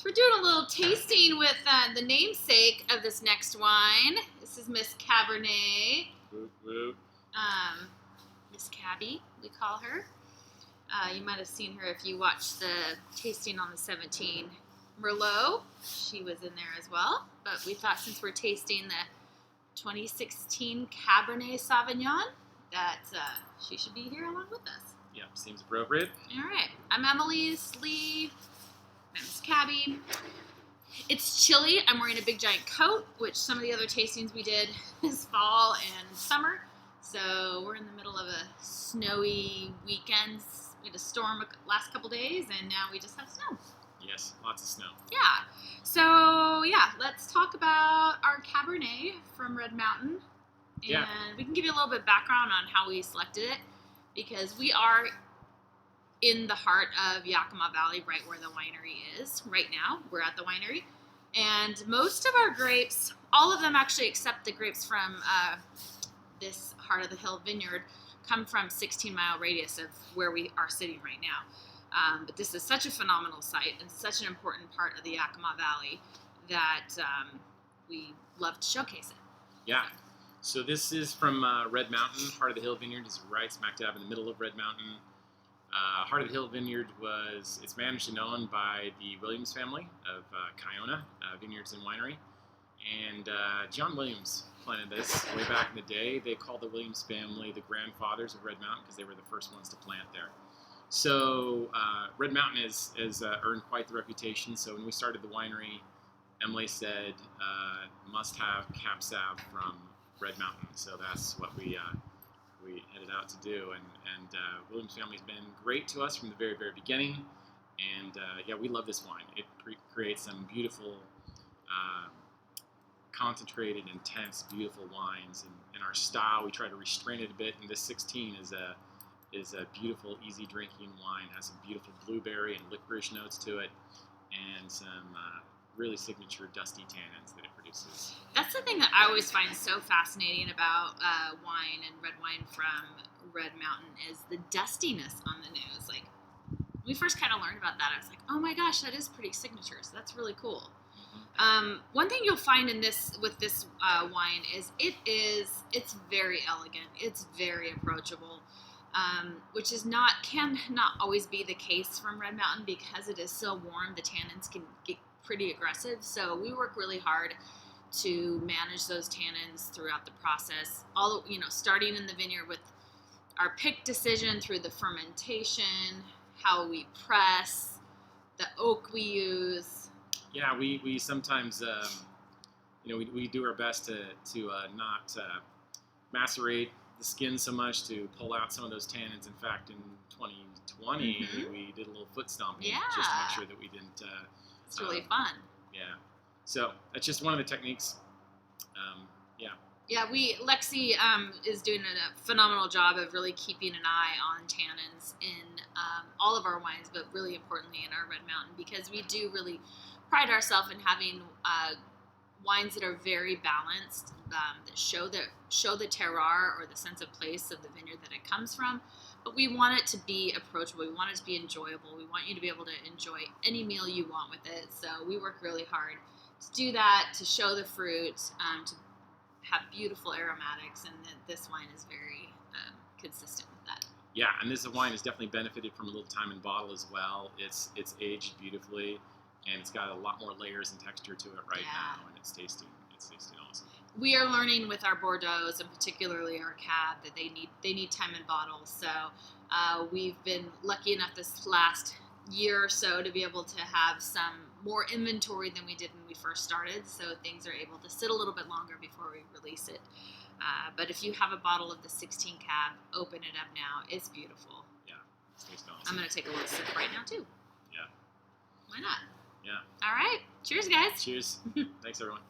So we're doing a little tasting with the namesake of this next wine. This is Miss Cabernet. Whoop, whoop. Miss Cabby, we call her. You might have seen her if you watched the tasting on the 17 Merlot. She was in there as well. But we thought since we're tasting the 2016 Cabernet Sauvignon that she should be here along with us. Yeah, seems appropriate. All right. I'm Emily Slee. I'm Miss Cabby. It's chilly. I'm wearing a big giant coat, which some of the other tastings we did this fall and summer. So we're in the middle of a snowy weekend. We had a storm last couple days, and now we just have snow. Yes, lots of snow. Yeah. So, yeah, let's talk about our Cabernet from Red Mountain. And Yeah. we can give you a little bit of background on how we selected it, because we are in the heart of Yakima Valley, right where the winery is right now. We're at the winery. And most of our grapes, all of them actually except the grapes from this Heart of the Hill Vineyard, come from 16-mile radius of where we are sitting right now. But this is such a phenomenal site and such an important part of the Yakima Valley that we love to showcase it. Yeah. So this is from Red Mountain. Heart of the Hill Vineyard is right smack dab in the middle of Red Mountain. Heart of the Hill Vineyard it's managed and owned by the Williams family of Kiona Vineyards and Winery. And John Williams planted this way back in the day. They called the Williams family the grandfathers of Red Mountain because they were the first ones to plant there. So Red Mountain has earned quite the reputation. So when we started the winery, Emily said, must have Cab Sav from Red Mountain. So that's what we headed out to do. And Williams family's been great to us from the very, very beginning. And yeah, we love this wine. It creates some beautiful, concentrated, intense, beautiful wines. And in our style, we try to restrain it a bit. And this 16 is a beautiful, easy drinking wine. It has some beautiful blueberry and licorice notes to it, and some really signature dusty tannins that it produces. That's the thing that I always find so fascinating about wine and red wine from Red Mountain is the dustiness on the nose. Like, when we first kind of learned about that, I was like, oh my gosh, that is pretty signature. So that's really cool. One thing you'll find with this wine is it's very elegant. It's very approachable. Which can not always be the case from Red Mountain because it is so warm. The tannins can get pretty aggressive. So we work really hard to manage those tannins throughout the process. Starting in the vineyard with our pick decision through the fermentation, how we press, the oak we use. Yeah, we sometimes we do our best to not macerate the skin so much to pull out some of those tannins. In fact, in 2020, we did a little foot stomping just to make sure that we didn't. It's really fun. Yeah. So that's just one of the techniques. Yeah, Lexi is doing a phenomenal job of really keeping an eye on tannins in all of our wines, but really importantly in our Red Mountain, because we do really pride ourselves in having wines that are very balanced, that show the terroir or the sense of place of the vineyard that it comes from. But we want it to be approachable. We want it to be enjoyable. We want you to be able to enjoy any meal you want with it. So we work really hard to do that, to show the fruit, to have beautiful aromatics, and this wine is very consistent with that. Yeah, and this wine has definitely benefited from a little time in bottle as well. It's aged beautifully, and it's got a lot more layers and texture to it now, and it's tasting awesome. We are learning with our Bordeaux's, and particularly our Cab, that they need time in bottle. So we've been lucky enough this last year or so to be able to have some more inventory than we did when we first started. So things are able to sit a little bit longer before we release it. But if you have a bottle of the 16 Cab, open it up now. It's beautiful. Yeah, it's tasting awesome. I'm going to take a little sip right now too. Yeah. Why not? Yeah. All right. Cheers, guys. Cheers. Thanks, everyone.